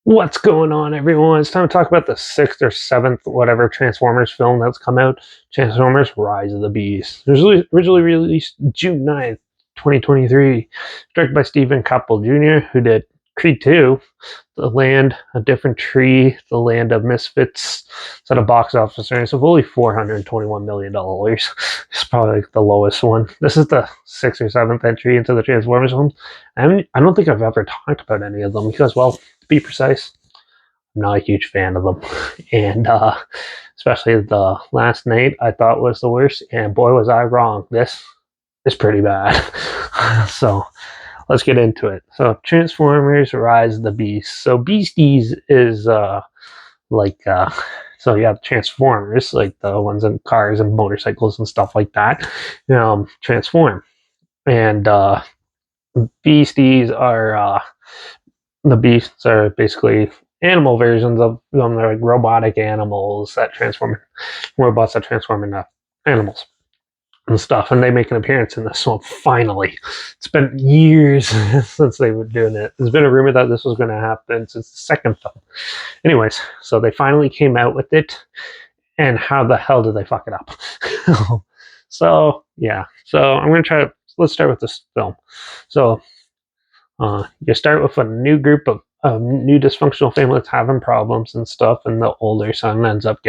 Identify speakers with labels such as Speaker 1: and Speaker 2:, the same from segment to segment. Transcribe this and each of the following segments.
Speaker 1: What's going on, everyone? It's time to talk about the sixth or seventh, whatever, Transformers film that's come out. Transformers Rise of the Beast. It was originally released June 9th, 2023. Directed by Stephen Koppel Jr., who did Creed 2, The Land, A Different Tree, The Land of Misfits. It's at a box office earnings of only $421 million. It's probably like the lowest one. This is the sixth or seventh entry into the Transformers films. I don't think I've ever talked about any of them because, well, to be precise, I'm not a huge fan of them. And especially the last night I thought was the worst, and boy was I wrong. This is pretty bad. So let's get into it. So Transformers Rise of the Beast. So Beasties is like so you have Transformers, like the ones in cars and motorcycles and stuff like that, transform. And Beasties are the beasts are basically animal versions of them. They're like robotic animals that transform, robots that transform into animals and stuff. And they make an appearance in this one finally. It's been years since they were doing it. There's been a rumor that this was going to happen since the second film. Anyways, so they finally came out with it. And how the hell did they fuck it up? So yeah, so I'm going to try to, let's start with this film. So you start with a new group of a new dysfunctional family that's having problems and stuff, and the older son ends up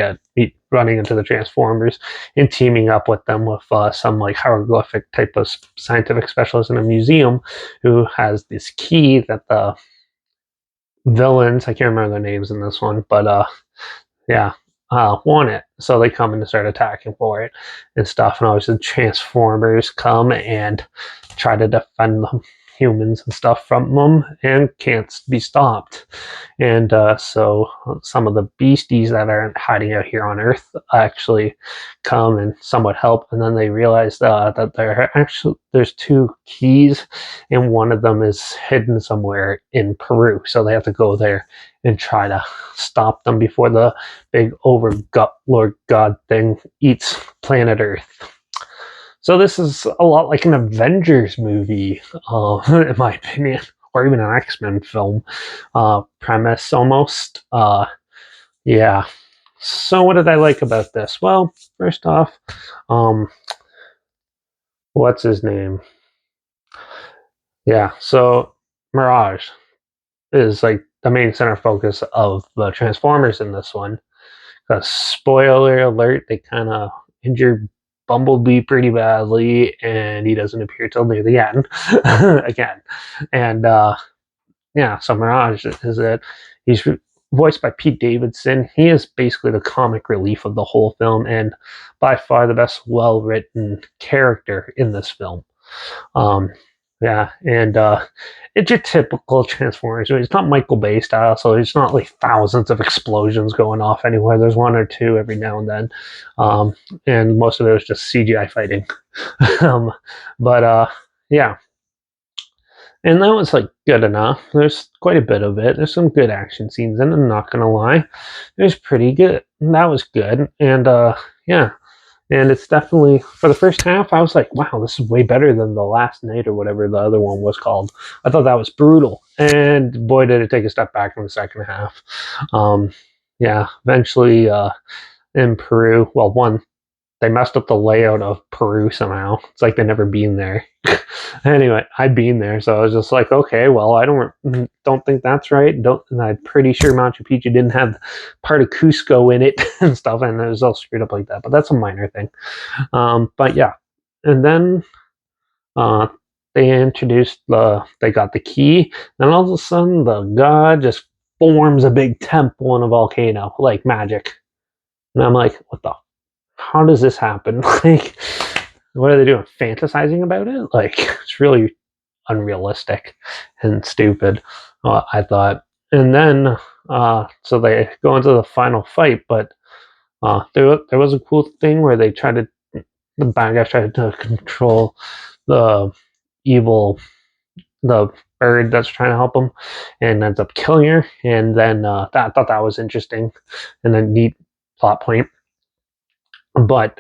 Speaker 1: running into the Transformers and teaming up with them with some like hieroglyphic type of scientific specialist in a museum who has this key that the villains, I can't remember their names in this one, but yeah, want it. So they come in to start attacking for it and stuff. And obviously, the Transformers come and try to defend them, humans and stuff from them, and can't be stopped. And so some of the beasties that are hiding out here on Earth actually come and somewhat help. And then they realize that there's two keys, and one of them is hidden somewhere in Peru. So they have to go there and try to stop them before the big Lord God thing eats planet Earth. So this is a lot like an Avengers movie, in my opinion, or even an X-Men film premise almost. Yeah. So what did I like about this? Well, first off, what's his name? Yeah, so Mirage is like the main center focus of the Transformers in this one. Spoiler alert, they kind of injured Bumblebee pretty badly, and he doesn't appear till near the end again. And yeah, so Mirage is it. He's voiced by Pete Davidson. He is basically the comic relief of the whole film, and by far the best well-written character in this film. Yeah, and it's your typical Transformers. It's not Michael Bay style, so it's not like thousands of explosions going off anywhere. There's one or two every now and then, and most of it was just CGI fighting. But yeah, and that was like good enough. There's quite a bit of it. There's some good action scenes in it, I'm not gonna lie. It was pretty good. That was good, and yeah. And it's definitely, for the first half, I was like, wow, this is way better than The Last Night or whatever the other one was called. I thought that was brutal. And boy, did it take a step back in the second half. Yeah, eventually in Peru, well, one, they messed up the layout of Peru somehow. It's like they've never been there. Anyway, I'd been there, so I was just like, okay, well, I don't think that's right. And I'm pretty sure Machu Picchu didn't have part of Cusco in it and stuff, and it was all screwed up like that. But that's a minor thing. But yeah, and then uh, they they got the key, and all of a sudden the god just forms a big temple in a volcano like magic, and I'm like, what the? How does this happen? Like, what are they doing? Fantasizing about it? Like, it's really unrealistic and stupid, I thought. And then, so they go into the final fight, but there was a cool thing where the bad guys tried to control the evil, the bird that's trying to help them, and ends up killing her. And then I thought that was interesting and a neat plot point. But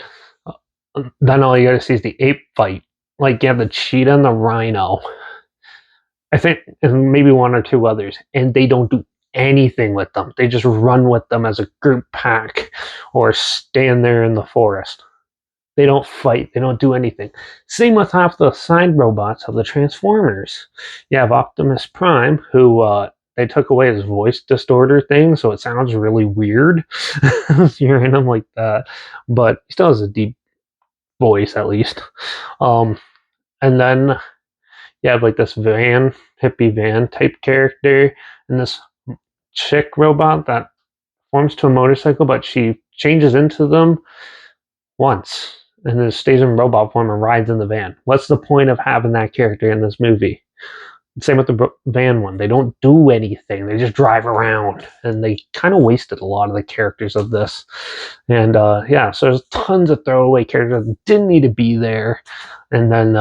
Speaker 1: then all you gotta see is the ape fight. Like, you have the cheetah and the rhino, I think, and maybe one or two others, and they don't do anything with them. They just run with them as a group pack or stand there in the forest. They don't fight. They don't do anything. Same with half the side robots of the Transformers. You have Optimus Prime, who they took away his voice distorter thing, so it sounds really weird hearing him like that. But he still has a deep voice, at least. And then you have like this hippie van type character, and this chick robot that forms to a motorcycle, but she changes into them once and then stays in robot form and rides in the van. What's the point of having that character in this movie? Same with the van one. They don't do anything. They just drive around, and they kind of wasted a lot of the characters of this. And yeah, so there's tons of throwaway characters that didn't need to be there. And then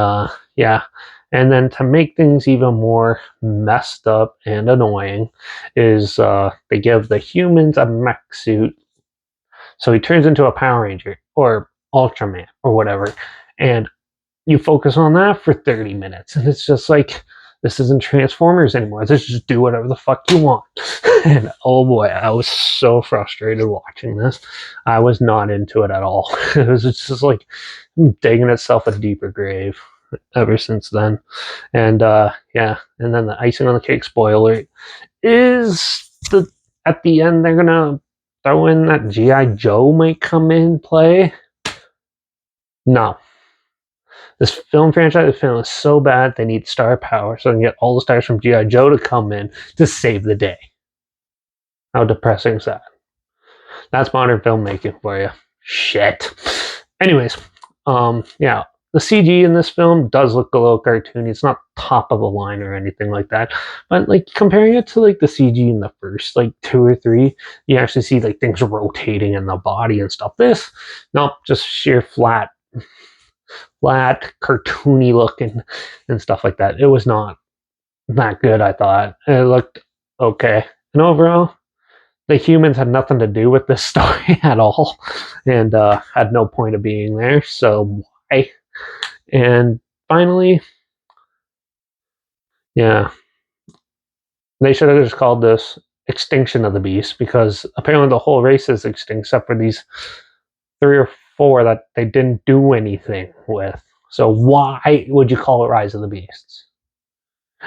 Speaker 1: yeah, and then to make things even more messed up and annoying is they give the humans a mech suit, so he turns into a Power Ranger or Ultraman or whatever, and you focus on that for 30 minutes, and it's just like, this isn't Transformers anymore. Let's just do whatever the fuck you want. And oh boy, I was so frustrated watching this. I was not into it at all. It was just like digging itself a deeper grave ever since then. And yeah, and then the icing on the cake spoiler is at the end they're gonna throw in that G.I. Joe might come in play. No. This film franchise is so bad they need star power so they can get all the stars from G.I. Joe to come in to save the day. How depressing is that? That's modern filmmaking for you. Shit. Anyways, yeah, the CG in this film does look a little cartoony. It's not top of the line or anything like that. But like comparing it to like the CG in the first like 2 or 3, you actually see like things rotating in the body and stuff. This, nope, just sheer flat, cartoony looking and stuff like that. It was not that good, I thought. It looked okay. And overall, the humans had nothing to do with this story at all, and had no point of being there, so why? And finally, yeah, they should have just called this Extinction of the Beast, because apparently the whole race is extinct except for these 3 or 4 that they didn't do anything with. So why would you call it Rise of the Beasts?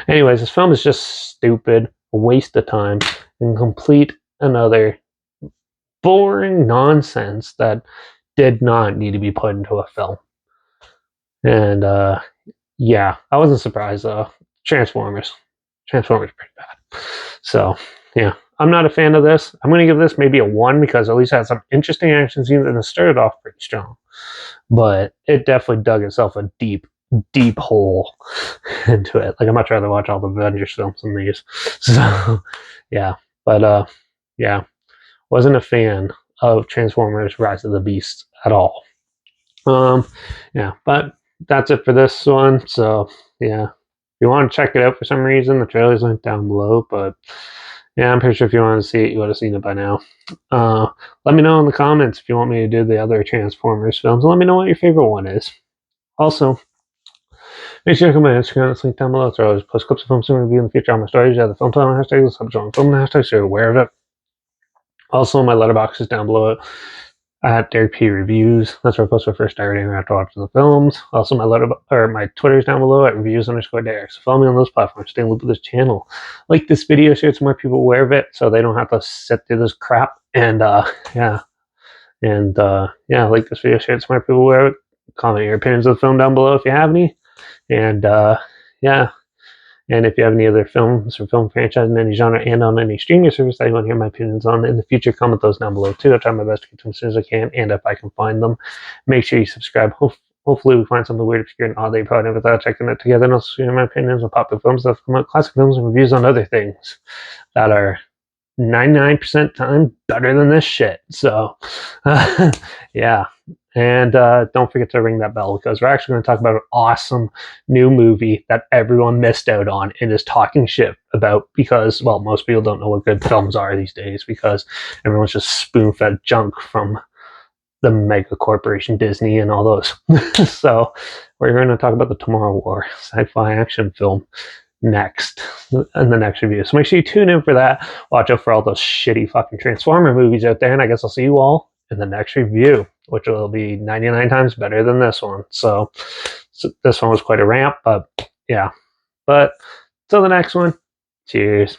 Speaker 1: Anyways, this film is just stupid, a waste of time, and complete another boring nonsense that did not need to be put into a film. And yeah, I wasn't surprised though. Transformers pretty bad. So yeah, I'm not a fan of this. I'm going to give this maybe a 1 because at least it had some interesting action scenes and it started off pretty strong. But it definitely dug itself a deep hole into it. Like, I'd much rather watch all the Avengers films than these. So yeah, but yeah, wasn't a fan of Transformers Rise of the Beast at all. Yeah, but that's it for this one. So yeah, if you want to check it out for some reason, the trailer's linked down below. But yeah, I'm pretty sure if you wanted to see it, you would have seen it by now. Let me know in the comments if you want me to do the other Transformers films. And let me know what your favorite one is. Also, make sure to check out my Instagram. It's linked down below. So I always post clips of films and review in the future on my stories. You have the film title hashtag, the subgenre film hashtag, so you're aware of it. Also, my Letterbox is down below it at Derek P Reviews. That's where I post my first star rating after watching the films. Also, my Twitter is down below at reviews_Derek. So follow me on those platforms. Stay in the loop with this channel. Like this video, share it so more people aware of it, so they don't have to sit through this crap. And yeah, and yeah, like this video, share it so more people aware of it. Comment your opinions of the film down below if you have any. And yeah. And if you have any other films or film franchise in any genre and on any streaming service that you want to hear my opinions on in the future, comment those down below too. I'll try my best to get to them as soon as I can, and if I can find them. Make sure you subscribe. Hopefully we find something weird, obscure, and odd that you probably never thought of checking it together. And also share my opinions on popular films that have come out, classic films, and reviews on other things that are 99% time better than this shit. So yeah. And don't forget to ring that bell, because we're actually going to talk about an awesome new movie that everyone missed out on and is talking shit about, because, well, most people don't know what good films are these days because everyone's just spoon-fed junk from the mega corporation Disney and all those. So we're going to talk about The Tomorrow War, sci-fi action film next in the next review. So make sure you tune in for that. Watch out for all those shitty fucking Transformer movies out there, and I guess I'll see you all in the next review, which will be 99 times better than this one. So this one was quite a ramp, but yeah. But till the next one, cheers.